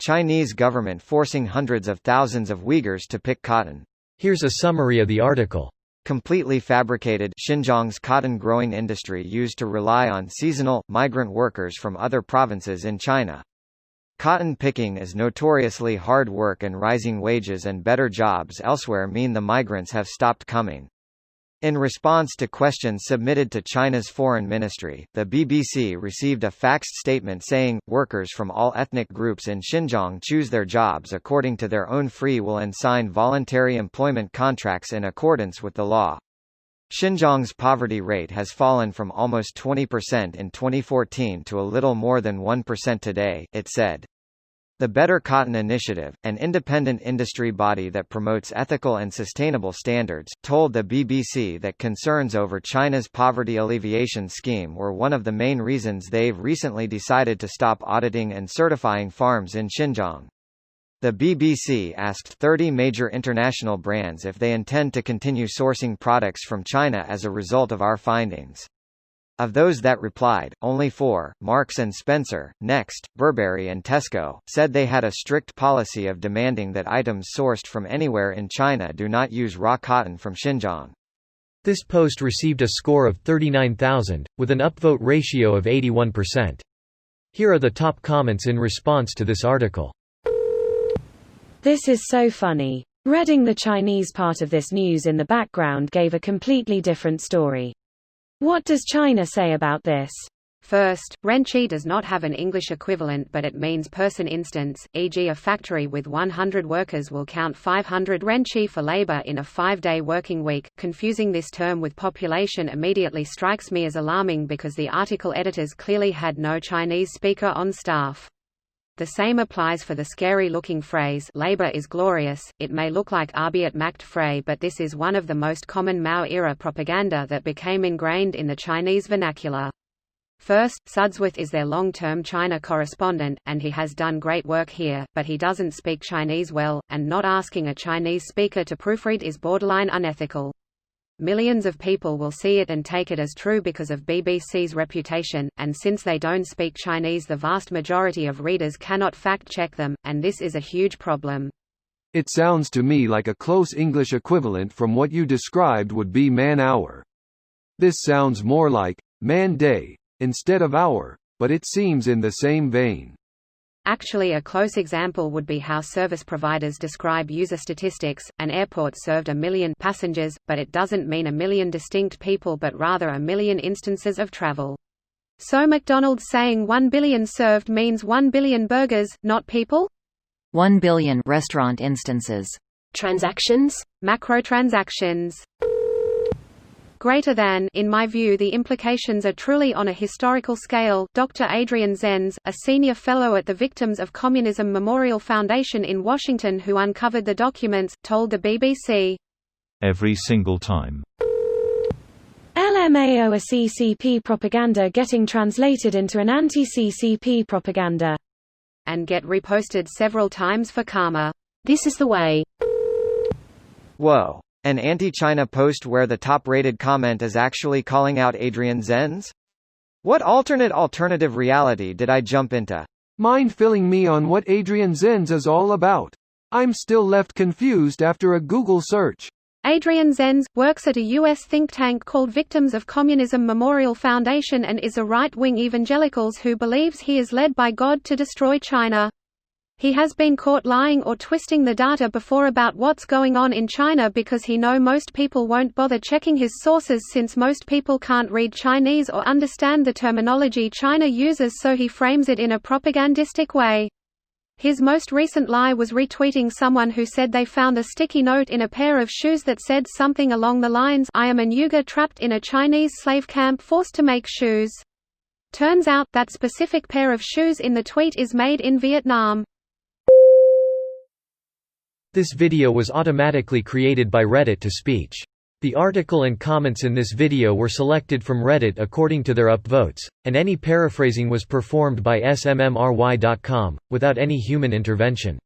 Chinese government forcing hundreds of thousands of Uyghurs to pick cotton. Here's a summary of the article. Completely fabricated. Xinjiang's cotton-growing industry used to rely on seasonal, migrant workers from other provinces in China. Cotton picking is notoriously hard work, and rising wages and better jobs elsewhere mean the migrants have stopped coming. In response to questions submitted to China's foreign ministry, the BBC received a faxed statement saying, workers from all ethnic groups in Xinjiang choose their jobs according to their own free will and sign voluntary employment contracts in accordance with the law. Xinjiang's poverty rate has fallen from almost 20% in 2014 to a little more than 1% today, it said. The Better Cotton Initiative, an independent industry body that promotes ethical and sustainable standards, told the BBC that concerns over China's poverty alleviation scheme were one of the main reasons they've recently decided to stop auditing and certifying farms in Xinjiang. The BBC asked 30 major international brands if they intend to continue sourcing products from China as a result of our findings. Of those that replied, only 4, Marks & Spencer, Next, Burberry and Tesco, said they had a strict policy of demanding that items sourced from anywhere in China do not use raw cotton from Xinjiang. This post received a score of 39,000, with an upvote ratio of 81%. Here are the top comments in response to this article. This is so funny. Reading the Chinese part of this news in the background gave a completely different story. What does China say about this? First, renchi does not have an English equivalent, but it means person instance, e.g. a factory with 100 workers will count 500 renchi for labor in a 5-day working week. Confusing this term with population immediately strikes me as alarming because the article editors clearly had no Chinese speaker on staff. The same applies for the scary-looking phrase "labor is glorious." It may look like Arbeit macht frei, but this is one of the most common Mao-era propaganda that became ingrained in the Chinese vernacular. First, Sudsworth is their long-term China correspondent, and he has done great work here, but he doesn't speak Chinese well, and not asking a Chinese speaker to proofread is borderline unethical. Millions of people will see it and take it as true because of BBC's reputation, and since they don't speak Chinese, the vast majority of readers cannot fact-check them, and this is a huge problem. It sounds to me like a close English equivalent from what you described would be man-hour. This sounds more like man-day instead of hour, but it seems in the same vein. Actually, a close example would be how service providers describe user statistics. An airport served 1 million passengers, but it doesn't mean 1 million distinct people but rather 1 million instances of travel. So McDonald's saying 1 billion served means 1 billion burgers, not people? 1 billion restaurant instances. Transactions? Macro transactions. Greater than. In my view, the implications are truly on a historical scale. Dr. Adrian Zenz, a senior fellow at the Victims of Communism Memorial Foundation in Washington who uncovered the documents, told the BBC, "Every single time LMAO a CCP propaganda getting translated into an anti-CCP propaganda. And get reposted several times for karma. This is the way." Whoa. An anti-China post where the top-rated comment is actually calling out Adrian Zenz? What alternative reality did I jump into? Mind filling me on what Adrian Zenz is all about. I'm still left confused after a Google search. Adrian Zenz works at a U.S. think tank called Victims of Communism Memorial Foundation and is a right-wing evangelical who believes he is led by God to destroy China. He has been caught lying or twisting the data before about what's going on in China because he knows most people won't bother checking his sources since most people can't read Chinese or understand the terminology China uses, so he frames it in a propagandistic way. His most recent lie was retweeting someone who said they found a sticky note in a pair of shoes that said something along the lines, "I am an Uyghur trapped in a Chinese slave camp forced to make shoes." Turns out, that specific pair of shoes in the tweet is made in Vietnam. This video was automatically created by Reddit to speech. The article and comments in this video were selected from Reddit according to their upvotes, and any paraphrasing was performed by smmry.com, without any human intervention.